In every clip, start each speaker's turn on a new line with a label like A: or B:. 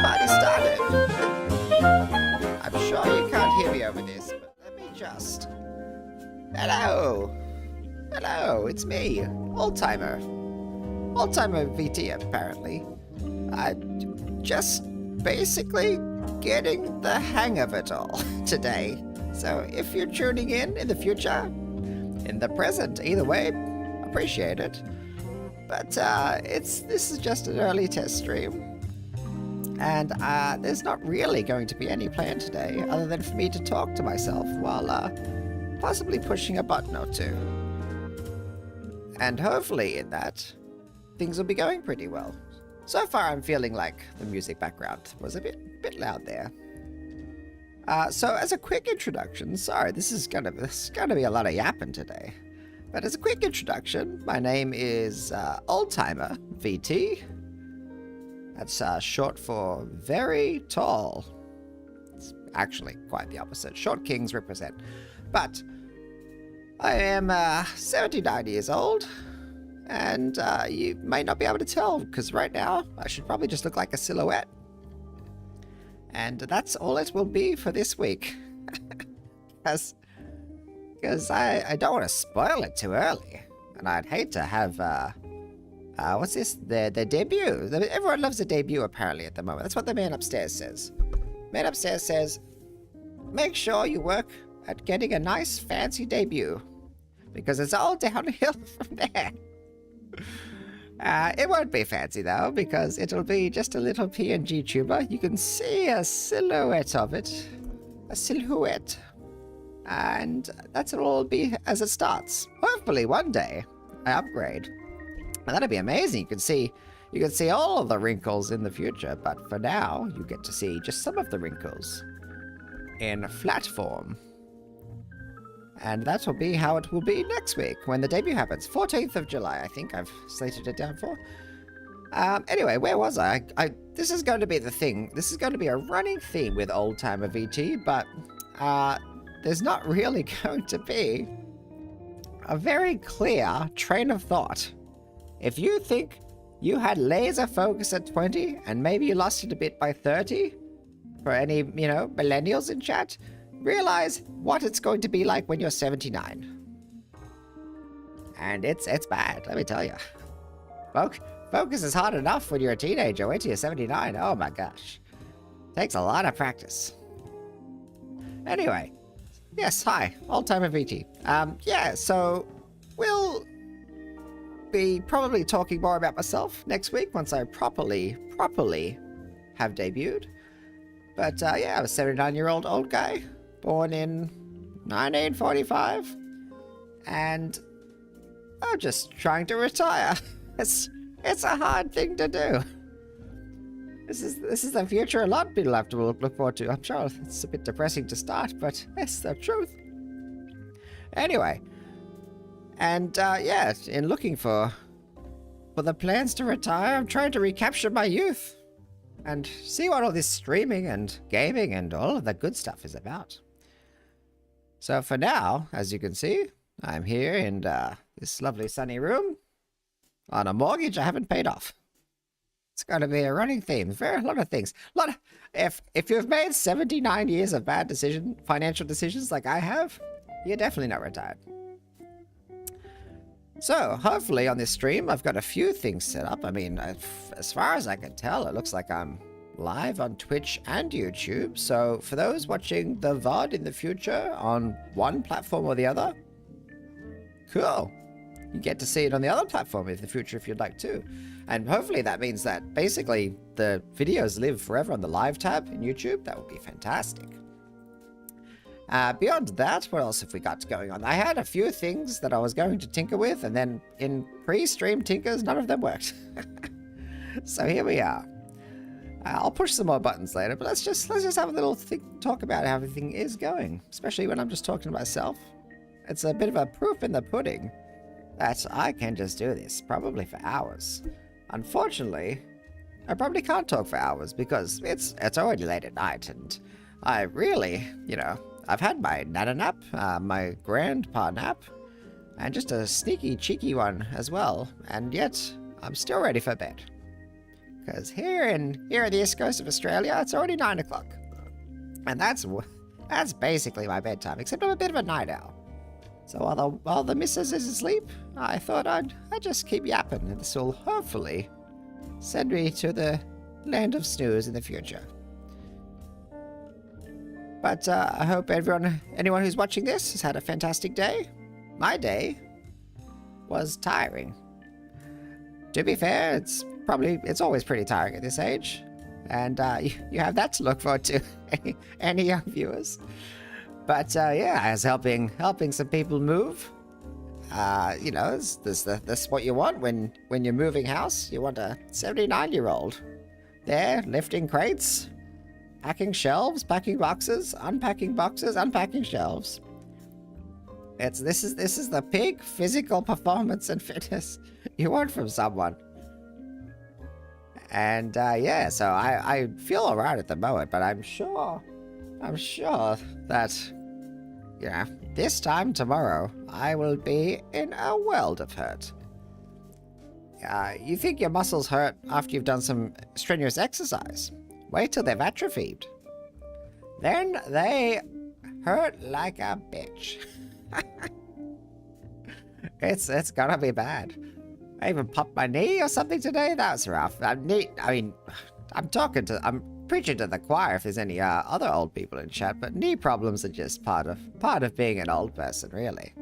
A: party started. I'm sure you can't hear me over this, but let me just... Hello! Hello, it's me, OldTimerVT, apparently. Just basically getting the hang of it all today. So if you're tuning in the future, in the present, either way, appreciate it. But this is just an early test stream. And there's not really going to be any plan today other than for me to talk to myself while possibly pushing a button or two. And hopefully in that, things will be going pretty well. So far I'm feeling like the music background was a bit loud there. So as a quick introduction, sorry, this is gonna be a lot of yapping today. But as a quick introduction, my name is OldTimerVT. That's short for very tall. It's actually quite the opposite. Short kings represent. But I am 79 years old, and you may not be able to tell, because right now I should probably just look like a silhouette. And that's all it will be for this week. Because I don't want to spoil it too early. And I'd hate to have, what's this? The debut. Everyone loves a debut, apparently, at the moment. That's what the man upstairs says. Man upstairs says, make sure you work at getting a nice, fancy debut. Because it's all downhill from there. It won't be fancy, though, because it'll be just a little PNGTuber. You can see a silhouette of it. A silhouette. And that's what it'll be as it starts. Hopefully, one day, I upgrade. And that'd be amazing. You can see all of the wrinkles in the future, but for now, you get to see just some of the wrinkles in flat form. And that will be how it will be next week when the debut happens. 14th of July, I think I've slated it down for. Anyway, where was I? This is going to be the thing. This is going to be a running theme with OldTimerVT, but there's not really going to be a very clear train of thought. If you think you had laser focus at 20 and maybe you lost it a bit by 30, for any, millennials in chat, realize what it's going to be like when you're 79. And it's bad, let me tell you. Focus is hard enough when you're a teenager. Wait till you're 79. Oh my gosh. Takes a lot of practice. Anyway. Yes, hi. OldTimerVT. Yeah, so we'll be probably talking more about myself next week once I properly have debuted. But yeah, I'm a 79-year-old old guy. Born in 1945, and I'm just trying to retire. It's a hard thing to do. This is the future a lot of people have to look forward to. I'm sure it's a bit depressing to start, but it's the truth. Anyway, and yeah, in looking for the plans to retire, I'm trying to recapture my youth and see what all this streaming and gaming and all of the good stuff is about. So for now, as you can see, I'm here in this lovely sunny room on a mortgage I haven't paid off. It's going to be a running theme. A lot of things. If you've made 79 years of bad financial decisions like I have, you're definitely not retired. So hopefully on this stream, I've got a few things set up. I mean, as far as I can tell, it looks like I'm live on Twitch and YouTube. So for those watching the VOD in the future on one platform or the other, cool. You get to see it on the other platform in the future if you'd like to. And hopefully that means that basically the videos live forever on the live tab in YouTube. That would be fantastic. Beyond that, what else have we got going on? I had a few things that I was going to tinker with, and then in pre-stream tinkers, none of them worked. So here we are. I'll push some more buttons later, but let's just have a little talk about how everything is going, especially when I'm just talking to myself. It's a bit of a proof in the pudding that I can just do this, probably for hours. Unfortunately, I probably can't talk for hours because it's already late at night, and I really, I've had my nana nap, my grandpa nap, and just a sneaky, cheeky one as well, and yet I'm still ready for bed. because here in the east coast of Australia, it's already 9 o'clock. And that's basically my bedtime, except I'm a bit of a night owl. So while the missus is asleep, I thought I'd just keep yapping, and this will hopefully send me to the land of snooze in the future. But I hope anyone who's watching this has had a fantastic day. My day was tiring. To be fair, it's always pretty tiring at this age. And you have that to look forward to, any young viewers. But yeah, I was helping some people move. You know, that's what you want when you're moving house. You want a 79-year-old there lifting crates, packing shelves, packing boxes, unpacking shelves. This is the peak physical performance and fitness you want from someone. And yeah, so I feel alright at the moment, but I'm sure that, you know, this time tomorrow I will be in a world of hurt. You think your muscles hurt after you've done some strenuous exercise? Wait till they've atrophied. Then they hurt like a bitch. It's gonna be bad. I even popped my knee or something today. That was rough. I'm preaching to the choir if there's any other old people in chat, but knee problems are just part of being an old person, really.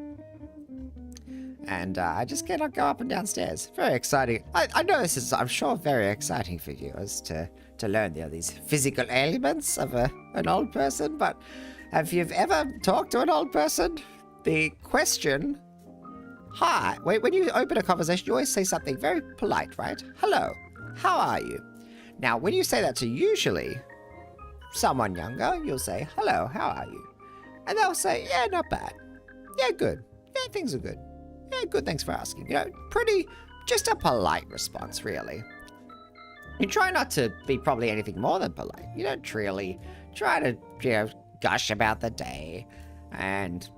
A: And I just cannot go up and down stairs. Very exciting. I know this is, I'm sure, very exciting for viewers to learn these physical ailments of an old person, but if you've ever talked to an old person, the question, hi, when you open a conversation, you always say something very polite, right? Hello, how are you? Now, when you say that to usually someone younger, you'll say, hello, how are you? And they'll say, yeah, not bad. Yeah, good. Yeah, things are good. Yeah, good, thanks for asking. You know, just a polite response, really. You try not to be probably anything more than polite. You don't really try to, you know, gush about the day. And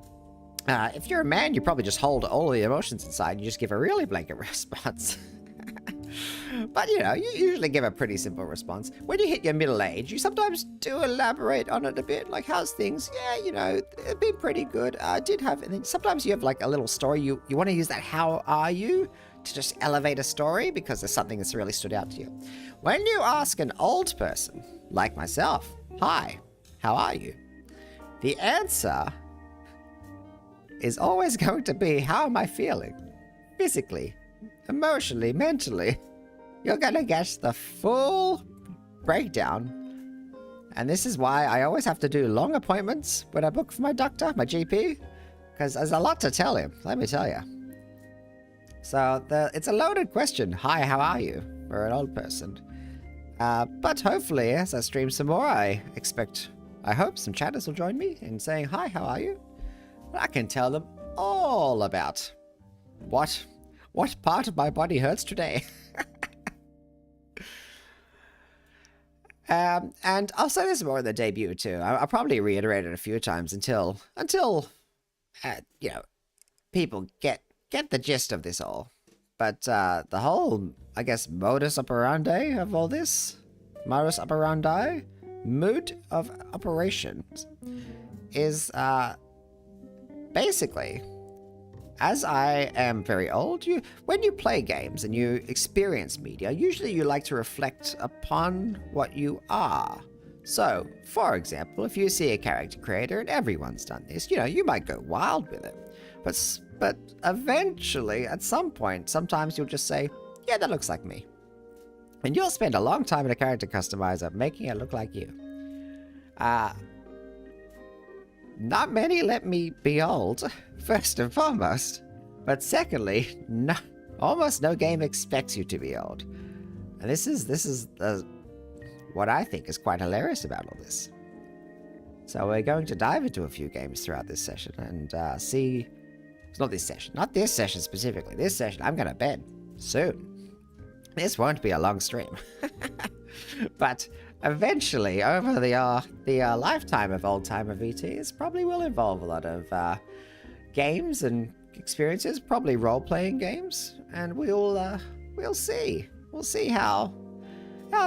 A: if you're a man, you probably just hold all the emotions inside and you just give a really blanket response. But, you know, you usually give a pretty simple response. When you hit your middle age, you sometimes do elaborate on it a bit. Like, how's things? Yeah, you know, it'd be pretty good. I did have, and then sometimes you have like a little story. You want to use that how are you to just elevate a story because there's something that's really stood out to you. When you ask an old person, like myself, hi, how are you? The answer is always going to be, how am I feeling? Physically, emotionally, mentally. You're gonna get the full breakdown. And this is why I always have to do long appointments when I book for my doctor, my GP, because there's a lot to tell him, let me tell you. So it's a loaded question, hi, how are you, for an old person. But hopefully, as I stream some more, I hope some chatters will join me in saying, hi, how are you? I can tell them all about what part of my body hurts today. And I'll say this more in the debut too. I'll probably reiterate it a few times until you know, people get the gist of this all. But the whole, I guess, modus operandi of all this, modus operandi, mode of operations, is basically, as I am very old, when you play games and you experience media, usually you like to reflect upon what you are. So, for example, if you see a character creator, and everyone's done this, you know, you might go wild with it. But eventually, at some point, sometimes you'll just say, yeah, that looks like me. And you'll spend a long time in a character customizer making it look like you. Not many let me be old, first and foremost. But secondly, almost no game expects you to be old. And this is what I think is quite hilarious about all this. So we're going to dive into a few games throughout this session and see... It's not this session specifically. This session, I'm going to bed soon. This won't be a long stream. But eventually, over the lifetime of OldTimerVT, this probably will involve a lot of games and experiences, probably role-playing games, and we'll see. We'll see how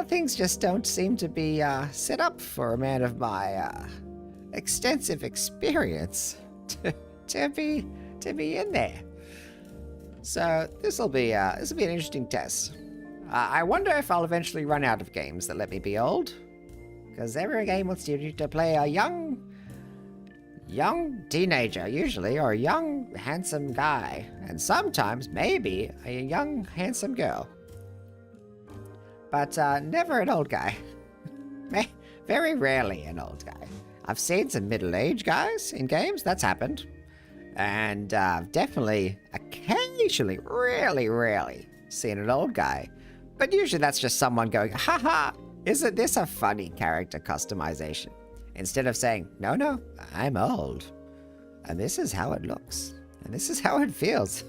A: things just don't seem to be set up for a man of my extensive experience to be in there. So this will be an interesting test. I wonder if I'll eventually run out of games that let me be old, because every game wants you to play a young teenager usually, or a young handsome guy, and sometimes maybe a young handsome girl, but never an old guy. Very rarely an old guy. I've seen some middle-aged guys in games, that's happened. And definitely, occasionally, really rarely, seen an old guy. But usually that's just someone going, haha, isn't this a funny character customization? Instead of saying, no, I'm old. And this is how it looks. And this is how it feels.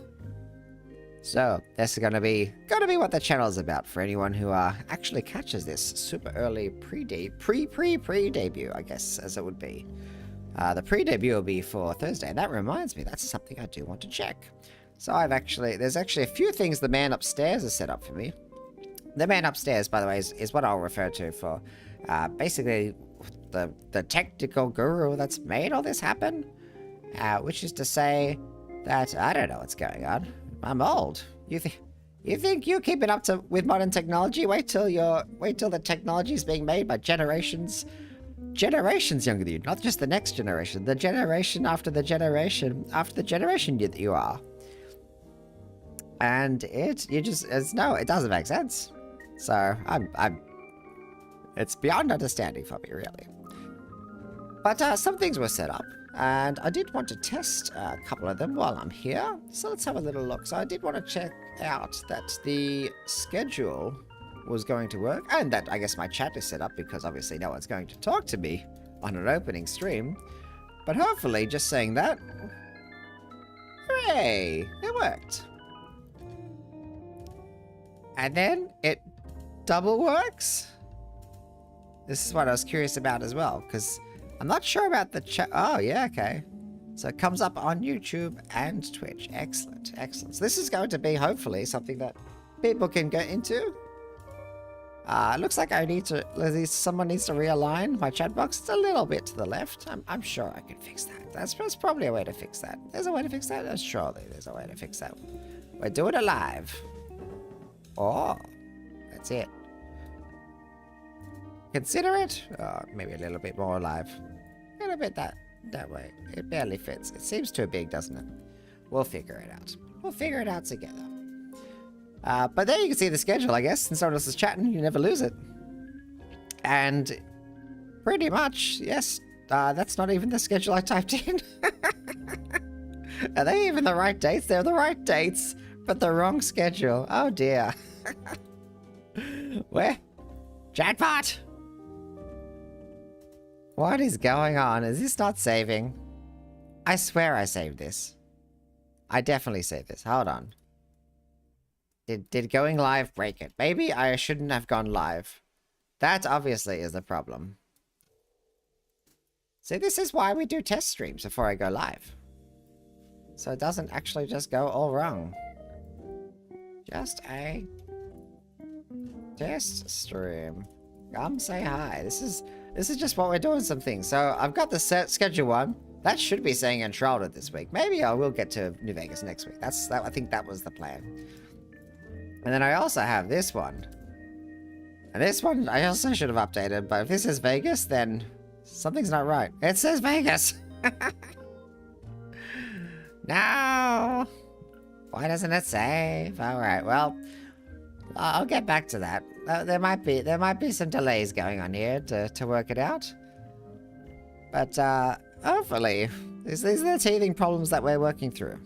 A: So, this is gonna be what the channel's about for anyone who actually catches this super early pre-debut, I guess, as it would be. The pre-debut will be for Thursday, and that reminds me, that's something I do want to check. So there's actually a few things the man upstairs has set up for me. The man upstairs, by the way, is what I'll refer to for basically the technical guru that's made all this happen, which is to say that I don't know what's going on. I'm old. You think you're keeping up with modern technology? Wait till the technology is being made by generations younger than you, not just the next generation, the generation after the generation that you are. And it doesn't make sense. So it's beyond understanding for me, really. But some things were set up, and I did want to test a couple of them while I'm here. So let's have a little look. So I did want to check out that the schedule was going to work, and that I guess my chat is set up, because obviously no one's going to talk to me on an opening stream. But hopefully, just saying that, hooray, it worked. And then it double works. This is what I was curious about as well, because I'm not sure about the chat. Oh yeah, okay. So it comes up on YouTube and Twitch. Excellent, excellent. So this is going to be hopefully something that people can get into. It looks like someone needs to realign my chat box. It's a little bit to the left. I'm sure I can fix that. That's probably a way to fix that. There's a way to fix that? Oh, surely there's a way to fix that. We're doing it live. Oh, that's it. Consider it. Oh, maybe a little bit more alive. A little bit that way. It barely fits. It seems too big, doesn't it? We'll figure it out. We'll figure it out together. But there you can see the schedule, I guess. Since someone else is chatting, you never lose it. And pretty much, yes, that's not even the schedule I typed in. Are they even the right dates? They're the right dates, but the wrong schedule. Oh dear. Where? Chatbot! What is going on? Is this not saving? I swear I saved this. I definitely saved this. Hold on. Did going live break it? Maybe I shouldn't have gone live. That obviously is the problem. See, this is why we do test streams before I go live. So it doesn't actually just go all wrong. Just a test stream. Come say hi. This is just what we're doing some things. So I've got the schedule one. That should be saying Enshrouded this week. Maybe I will get to New Vegas next week. I think that was the plan. And then I also have this one. And this one I also should have updated, but if this is Vegas, then something's not right. It says Vegas! No! Why doesn't it save? Alright, well, I'll get back to that. There might be some delays going on here to work it out. But hopefully, these are the teething problems that we're working through.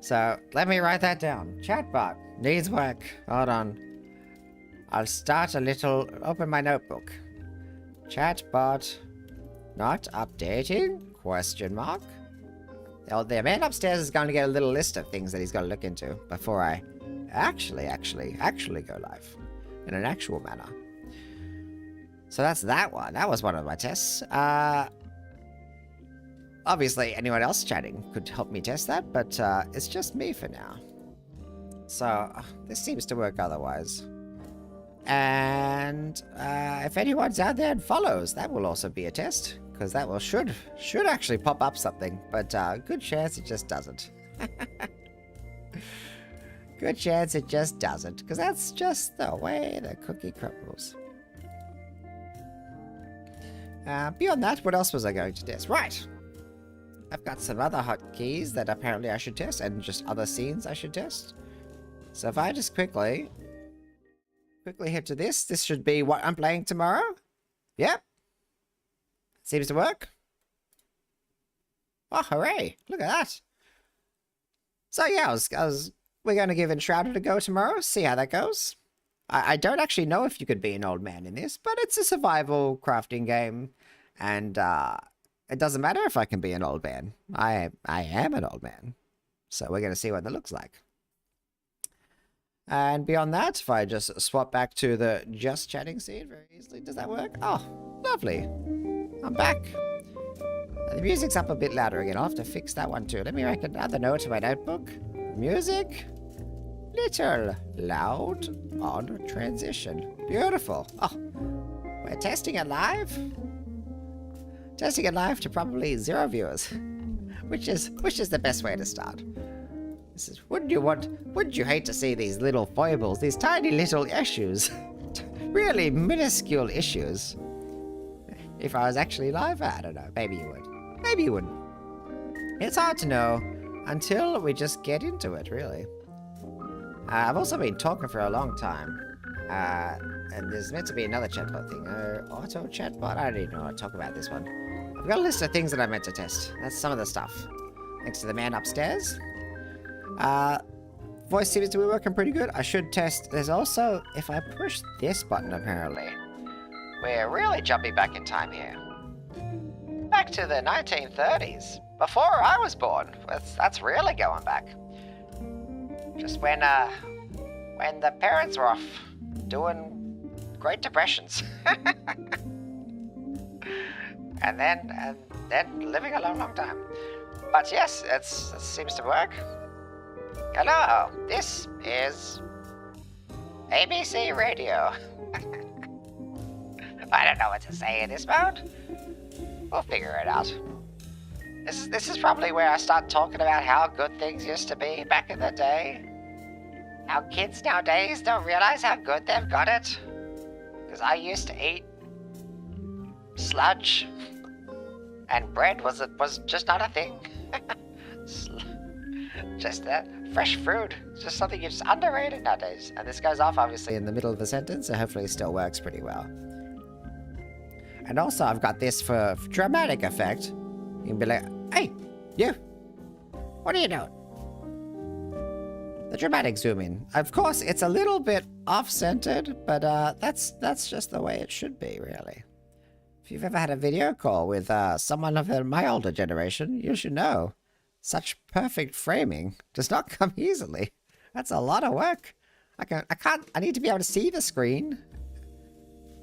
A: So, let me write that down. Chatbot needs work. Hold on. I'll start open my notebook. Chatbot not updating? Question mark. The man upstairs is going to get a little list of things that he's got to look into before I actually go live in an actual manner. So that's that one. That was one of my tests. Obviously, anyone else chatting could help me test that, but it's just me for now. So, this seems to work otherwise. And if anyone's out there and follows, that will also be a test, because that will should actually pop up something, but good chance it just doesn't. Good chance it just doesn't, because that's just the way the cookie crumbles. Beyond that, what else was I going to test? Right. I've got some other hotkeys that apparently I should test, and just other scenes I should test. So if I just quickly head to this should be what I'm playing tomorrow. Yep. Seems to work. Oh, hooray. Look at that. So yeah, we're going to give Enshrouded a go tomorrow, see how that goes. I don't actually know if you could be an old man in this, but it's a survival crafting game, and it doesn't matter if I can be an old man. I am an old man. So we're going to see what that looks like. And beyond that, if I just swap back to the just chatting scene very easily, does that work? Oh, lovely. I'm back. The music's up a bit louder again. I'll have to fix that one too. Let me write another note to my notebook. Music, little loud on transition. Beautiful. Oh, we're testing it live. Testing it live to probably 0 viewers, which is the best way to start. This is, wouldn't you hate to see these little foibles, these tiny little issues, really minuscule issues? If I was actually live, I don't know, maybe you would. Maybe you wouldn't. It's hard to know until we just get into it, really. I've also been talking for a long time, and there's meant to be another chatbot thing. Auto chatbot? I don't even know how to talk about this one. I've got a list of things that I meant to test. That's some of the stuff. Thanks to the man upstairs. Voice seems to be working pretty good. I should test. There's also, if I push this button, apparently, we're really jumping back in time here. Back to the 1930s. Before I was born. That's really going back. Just when the parents were off doing Great Depressions. and then living a long, long time. But yes, it seems to work. Hello, this is ABC Radio. I don't know what to say in this mode. We'll figure it out. This is probably where I start talking about how good things used to be back in the day. How kids nowadays don't realize how good they've got it. Because I used to eat sludge, and bread was just not a thing. Just that fresh fruit, just something just underrated nowadays. And this goes off obviously in the middle of the sentence, so hopefully it still works pretty well. And also I've got this for dramatic effect. You can be like, hey, you, what are you doing? The dramatic zoom in. Of course, it's a little bit off-centered, but that's just the way it should be, really. If you've ever had a video call with someone of my older generation, you should know. Such perfect framing does not come easily. That's a lot of work. I need to be able to see the screen.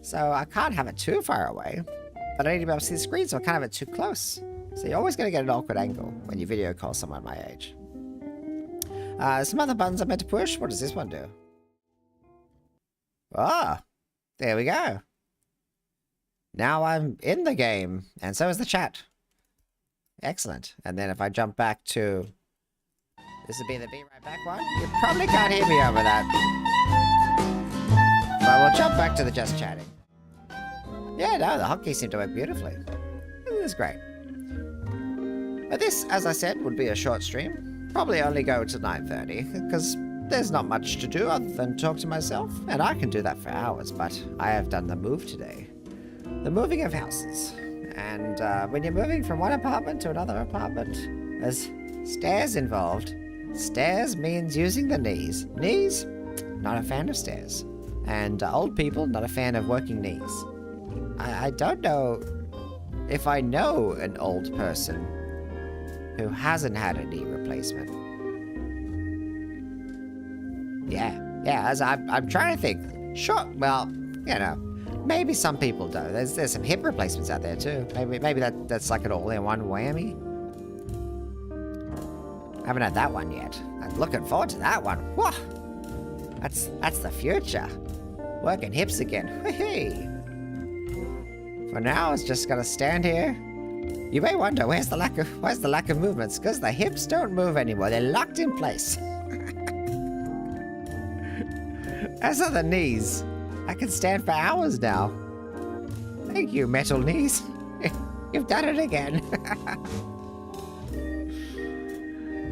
A: So I can't have it too far away. But I need to be able to see the screen, so I can't have it too close. So you're always going to get an awkward angle when you video call someone my age. Some other buttons I meant to push. What does this one do? Ah, there we go. Now I'm in the game, and so is the chat. Excellent. And then if I jump back to... This would be the Be Right Back one. You probably can't hear me over that. But we'll jump back to the just chatting. Yeah, no, the hotkeys seem to work beautifully. This is great. But this, as I said, would be a short stream. Probably only go to 9:30, because there's not much to do other than talk to myself. And I can do that for hours, but I have done the move today. The moving of houses. And when you're moving from one apartment to another apartment, there's stairs involved. Stairs means using the knees. Knees? Not a fan of stairs. And old people, not a fan of working knees. I don't know if I know an old person who hasn't had a knee replacement. Yeah, as I'm trying to think. Sure, well, you know, maybe some people do. There's some hip replacements out there too. Maybe that's like an all-in-one whammy. I haven't had that one yet. I'm looking forward to that one. Whoa, that's the future. Working hips again. Hey. For now, it's just gonna stand here. You may wonder, where's the lack of movements? Because the hips don't move anymore. They're locked in place. As are the knees. I can stand for hours now. Thank you, metal knees. You've done it again.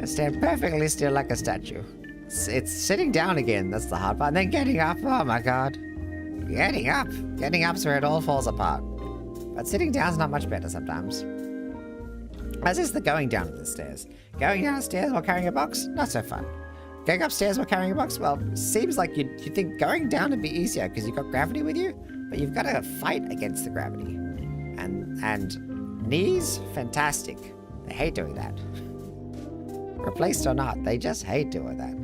A: I stand perfectly still like a statue. It's sitting down again, that's the hard part. And then getting up, oh my god. Getting up's where it all falls apart. But sitting down's not much better sometimes. As is the going down the stairs. Going down the stairs while carrying a box, not so fun. Going upstairs while carrying a box, well, seems like you think going down would be easier because you've got gravity with you, but you've got to fight against the gravity. And knees, fantastic. They hate doing that. Replaced or not, they just hate doing that.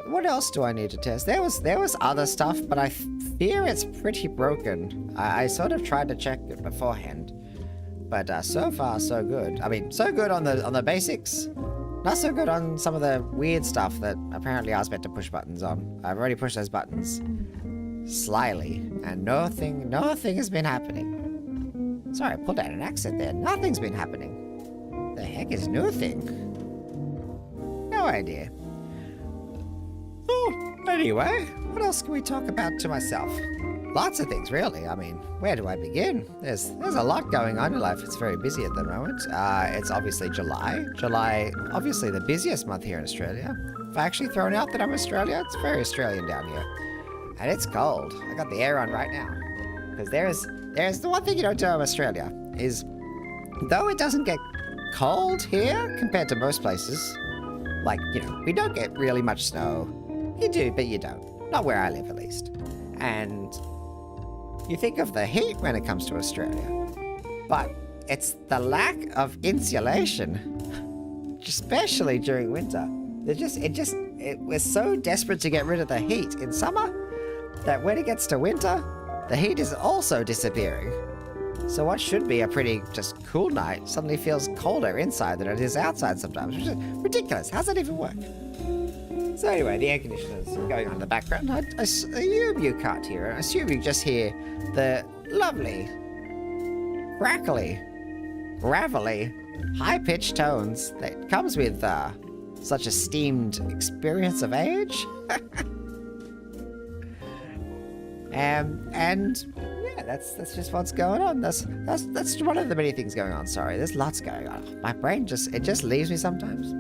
A: What else do I need to test? There was other stuff, but I fear it's pretty broken. I sort of tried to check it beforehand, but so far so good. I mean, so good on the basics, not so good on some of the weird stuff that apparently I was meant to push buttons on. I've already pushed those buttons slyly, and nothing has been happening. Sorry, I pulled out an accent there. Nothing's been happening. The heck is new thing? No idea. Oh, anyway, what else can we talk about to myself? Lots of things, really. I mein, where do I begin? There's a lot going on in life. It's very busy at the moment. It's obviously July. July, obviously the busiest month here in Australia. If I actually thrown out that I'm Australia, it's very Australian down here. And it's cold. I got the air on right now. Because there's the one thing you don't do in Australia is, though it doesn't get cold here compared to most places, like, you know, we don't get really much snow. You do, but you don't. Not where I live, at least. And you think of the heat when it comes to Australia, but it's the lack of insulation, especially during winter. We're so desperate to get rid of the heat in summer that when it gets to winter, the heat is also disappearing. So what should be a pretty just cool night suddenly feels colder inside than it is outside sometimes, which is ridiculous. How's that even work? So anyway, the air conditioner's going on in the background. I assume you can't hear it. I assume you just hear the lovely, crackly, gravelly, high-pitched tones that comes with such a steamed experience of age. And yeah, that's just what's going on. That's one of the many things going on. Sorry, there's lots going on. My brain just leaves me sometimes.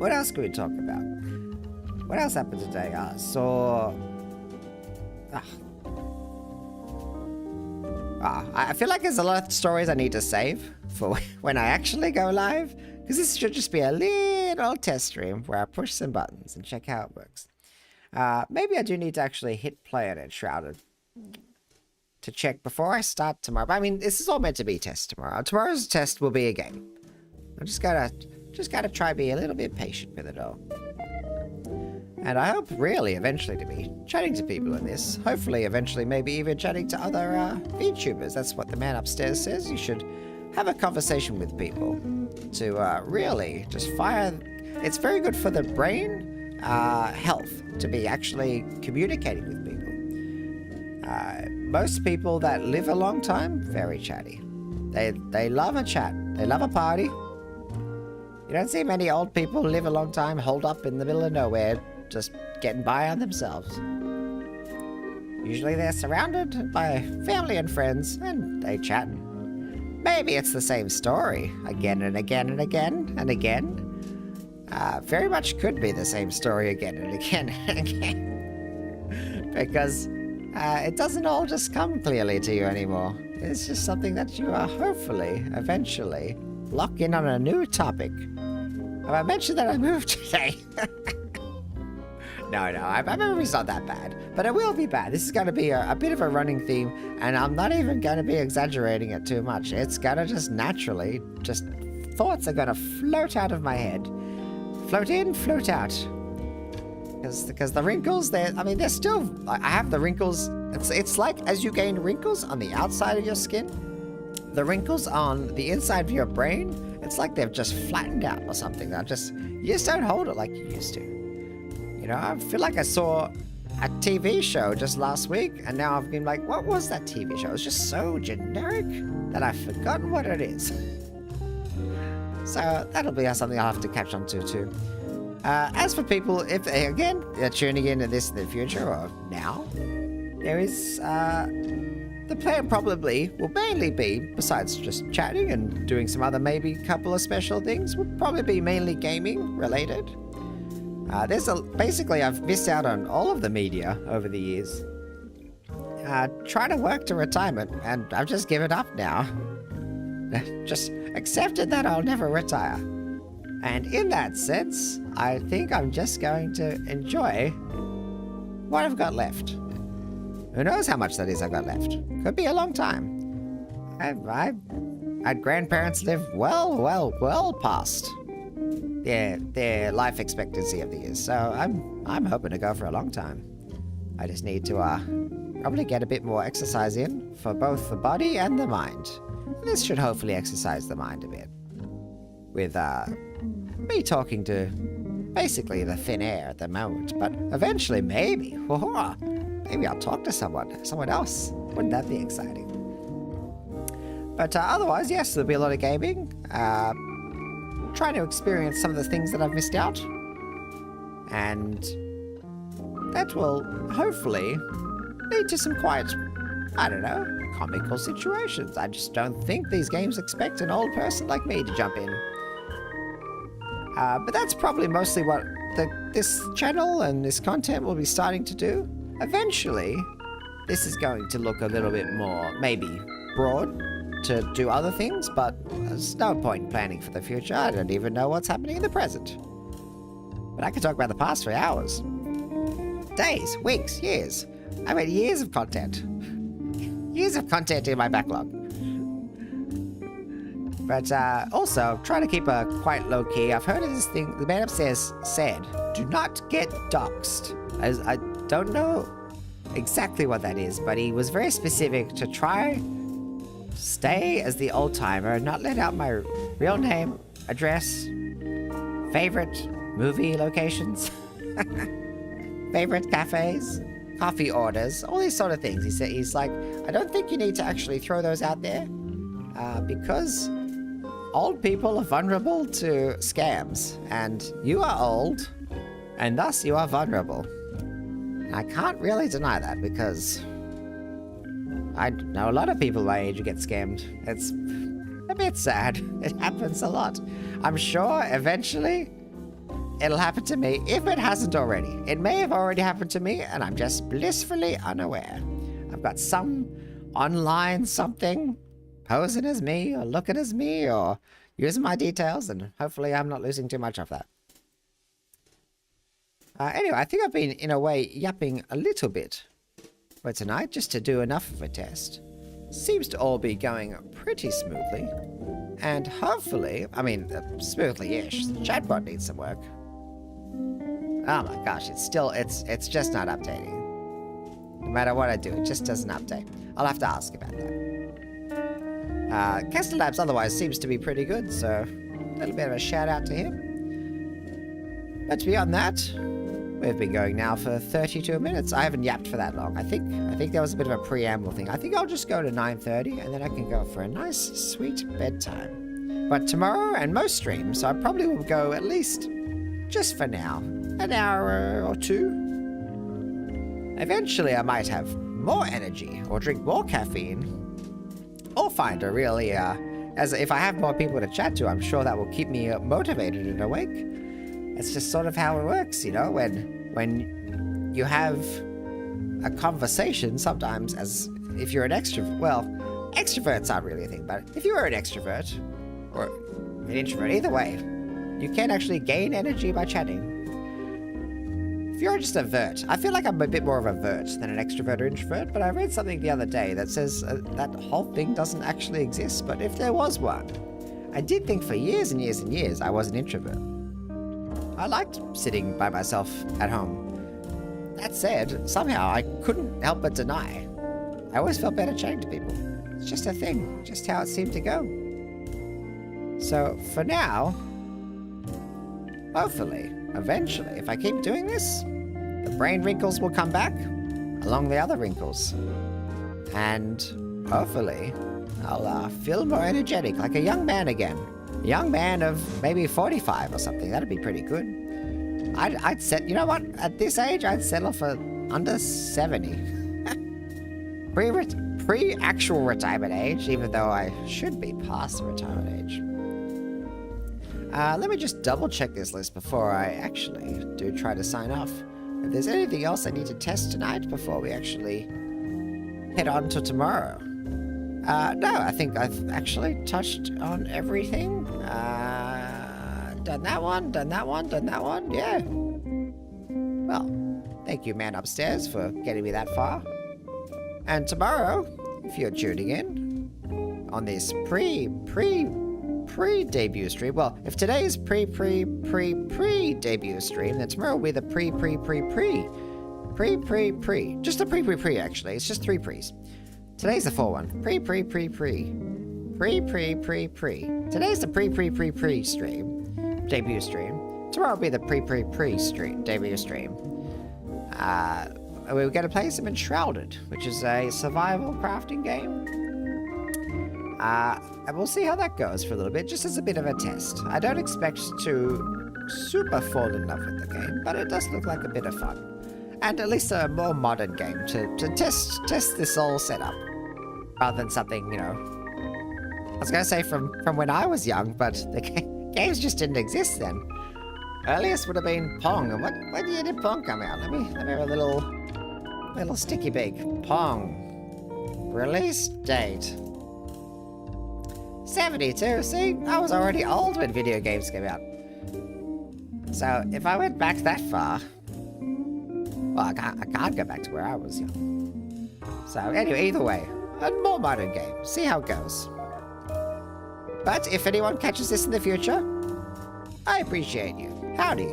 A: What else can we talk about? What else happened today? I feel like there's a lot of stories I need to save for when I actually go live, because this should just be a little test stream where I push some buttons and check how it works. Maybe I do need to actually hit play on it, Shrouded, to check before I start tomorrow. But I mean, this is all meant to be test tomorrow. Tomorrow's test will be a game. I just gotta try be a little bit patient with it all. And I hope really eventually to be chatting to people in this. Hopefully eventually maybe even chatting to other VTubers. That's what the man upstairs says. You should have a conversation with people to really just fire. It's very good for the brain health to be actually communicating with people. Most people that live a long time, very chatty. They love a chat. They love a party. You don't see many old people live a long time, holed up in the middle of nowhere, just getting by on themselves. Usually they're surrounded by family and friends, and they chat. Maybe it's the same story again and again and again and again. Very much could be the same story again and again and again. Because it doesn't all just come clearly to you anymore. It's just something that you are hopefully, eventually, lock in on a new topic. Have I mentioned that I moved today? No, my memory's not that bad, but it will be bad. This is going to be a bit of a running theme, and I'm not even going to be exaggerating it too much. It's going to just naturally, thoughts are going to float out of my head. Float in, float out. Because the wrinkles, they're still, I have the wrinkles. It's like as you gain wrinkles on the outside of your skin, the wrinkles on the inside of your brain, it's like they've just flattened out or something. You just don't hold it like you used to. You know, I feel like I saw a TV show just last week, and now I've been like, what was that TV show? It's just so generic that I've forgotten what it is. So that'll be something I'll have to catch on to too. As for people, if they, again, they're tuning in to this in the future or now, there is, the plan probably will mainly be, besides just chatting and doing some other maybe couple of special things, would probably be mainly gaming related. Basically I've missed out on all of the media over the years. Trying to work to retirement, and I've just given up now. Just accepted that I'll never retire. And in that sense, I think I'm just going to enjoy what I've got left. Who knows how much that is I've got left? Could be a long time. I had grandparents live well past their life expectancy of the years, so I'm hoping to go for a long time. I just need to probably get a bit more exercise in for both the body and the mind. This should hopefully exercise the mind a bit. With me talking to basically the thin air at the moment, but eventually maybe I'll talk to someone else. Wouldn't that be exciting? But otherwise, yes, there'll be a lot of gaming. Trying to experience some of the things that I've missed out. And that will hopefully lead to some quite, I don't know, comical situations. I just don't think these games expect an old person like me to jump in. But that's probably mostly what this channel and this content will be starting to do. Eventually, this is going to look a little bit more, maybe, broad to do other things, but there's no point in planning for the future. I don't even know what's happening in the present. But I could talk about the past for hours. Days, weeks, years. I mean, years of content. Years of content in my backlog. But also, trying to keep a quite low-key. I've heard of this thing. The man upstairs said, do not get doxxed. I don't know exactly what that is, but he was very specific to try stay as the old timer and not let out my real name, address, favorite movie locations, favorite cafes, coffee orders, all these sort of things. He's like, I don't think you need to actually throw those out there because old people are vulnerable to scams, and you are old, and thus you are vulnerable. I can't really deny that because I know a lot of people my age who get scammed. It's a bit sad. It happens a lot. I'm sure eventually it'll happen to me, if it hasn't already. It may have already happened to me, and I'm just blissfully unaware. I've got some online something posing as me, or looking as me, or using my details, and hopefully I'm not losing too much of that. Anyway, I think I've been, in a way, yapping a little bit for tonight, just to do enough of a test. Seems to all be going pretty smoothly. And hopefully, I mean, smoothly-ish. The chatbot needs some work. Oh my gosh, it's just not updating. No matter what I do, it just doesn't update. I'll have to ask about that. Kester Labs otherwise seems to be pretty good, so a little bit of a shout out to him. But beyond that, we've been going now for 32 minutes. I haven't yapped for that long. I think there was a bit of a preamble thing. I think I'll just go to 9:30 and then I can go for a nice, sweet bedtime. But tomorrow and most streams, I probably will go at least, just for now, an hour or two. Eventually, I might have more energy or drink more caffeine or find a really, as if I have more people to chat to, I'm sure that will keep me motivated and awake. It's just sort of how it works, you know, when you have a conversation sometimes, as if you're an extrovert. Well, extroverts aren't really a thing, but if you are an extrovert or an introvert, either way, you can actually gain energy by chatting. If you're just a vert, I feel like I'm a bit more of a vert than an extrovert or introvert, but I read something the other day that says that whole thing doesn't actually exist, but if there was one, I did think for years and years and years I was an introvert. I liked sitting by myself at home. That said, somehow I couldn't help but deny. I always felt better chatting to people. It's just a thing, just how it seemed to go. So for now, hopefully, eventually, if I keep doing this, the brain wrinkles will come back along the other wrinkles. And hopefully, I'll feel more energetic, like a young man again. A young man of maybe 45 or something. That'd be pretty good. I'd set, you know what? At this age, I'd settle for under 70. Pre-actual retirement age, even though I should be past the retirement age. Let me just double check this list before I actually do try to sign off. If there's anything else I need to test tonight before we actually head on to tomorrow. No, I think I've actually touched on everything. Done that one, done that one, done that one, yeah. Well, thank you, man upstairs, for getting me that far. And tomorrow, if you're tuning in on this pre-debut stream, well, if today is pre-debut stream, then tomorrow will be the pre. Just a pre, actually. It's just 3 pre's. Today's the 4 one. Pre. Today's the pre stream. Debut stream. Tomorrow will be the pre stream. Debut stream. We're going to play some Enshrouded, which is a survival crafting game. And we'll see how that goes for a little bit, just as a bit of a test. I don't expect to super fall in love with the game, but it does look like a bit of fun. And at least a more modern game to test this whole setup. Rather than something, you know... I was going to say from when I was young, but the games just didn't exist then. Earliest would have been Pong. And when did Pong come out? Let me have a little sticky beak. Pong. Release date. 72. See, I was already old when video games came out. So if I went back that far, well, I can't go back to where I was young. So anyway, either way, a more modern game. See how it goes. But if anyone catches this in the future, I appreciate you. Howdy.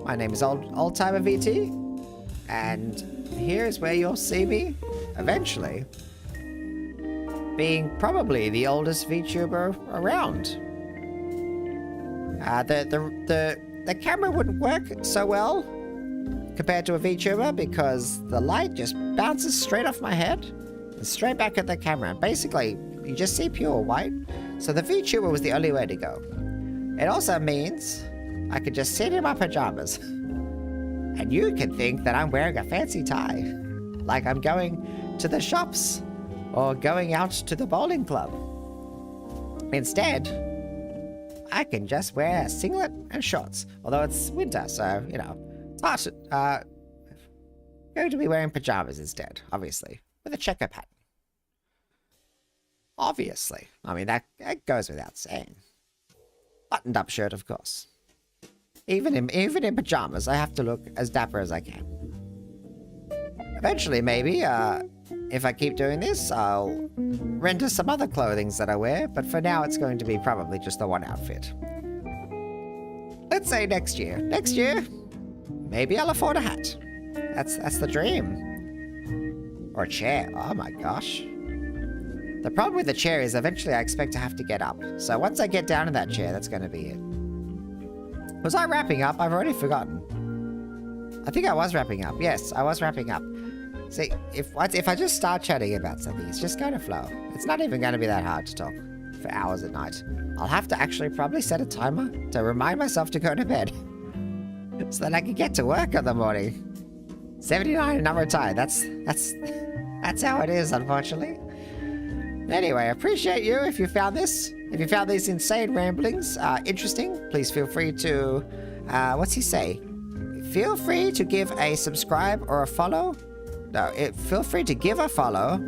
A: My name is OldTimerVT, and here's where you'll see me eventually being probably the oldest VTuber around. The camera wouldn't work so well compared to a VTuber because the light just bounces straight off my head and straight back at the camera. Basically, you just see pure white. So the VTuber was the only way to go. It also means I could just sit in my pajamas and you can think that I'm wearing a fancy tie, like I'm going to the shops or going out to the bowling club. Instead, I can just wear a singlet and shorts, although it's winter, so, you know, it's hard to, going to be wearing pajamas instead, obviously, with a checker pattern. Obviously. I mean, that goes without saying. Buttoned up shirt, of course. Even in pajamas, I have to look as dapper as I can. Eventually, maybe, if I keep doing this, I'll render some other clothings that I wear, but for now it's going to be probably just the one outfit. Let's say next year. Next year, maybe I'll afford a hat. That's the dream. Or a chair. Oh my gosh. The problem with the chair is eventually I expect to have to get up. So once I get down in that chair, that's going to be it. Was I wrapping up? I've already forgotten. I think I was wrapping up. Yes, I was wrapping up. See, if I just start chatting about something, it's just going to flow. It's not even going to be that hard to talk for hours at night. I'll have to actually probably set a timer to remind myself to go to bed. So that I can get to work in the morning. 79 and I'm retired. That's how it is, unfortunately. Anyway, I appreciate you if you found this. If you found these insane ramblings interesting, please feel free to... what's he say? Feel free to give a subscribe or a follow. No, feel free to give a follow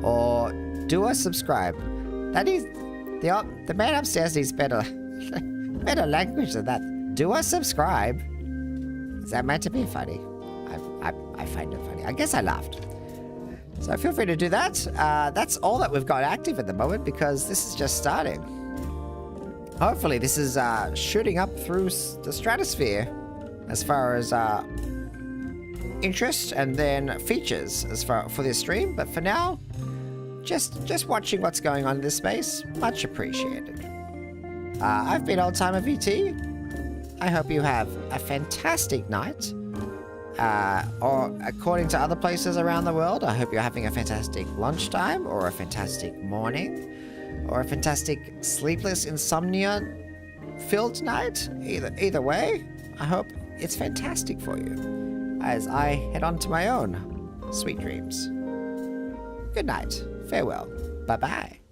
A: or do a subscribe. That is... The man upstairs needs better language than that. Do a subscribe. Is that meant to be funny? I find it funny. I guess I laughed. So feel free to do that. That's all that we've got active at the moment because this is just starting. Hopefully this is shooting up through the stratosphere as far as interest and then features as far for this stream. But for now, just watching what's going on in this space, much appreciated. I've been OldTimerVT. I hope you have a fantastic night. Or according to other places around the world, I hope you're having a fantastic lunchtime, or a fantastic morning, or a fantastic sleepless insomnia-filled night. Either way, I hope it's fantastic for you, as I head on to my own sweet dreams. Good night. Farewell. Bye-bye.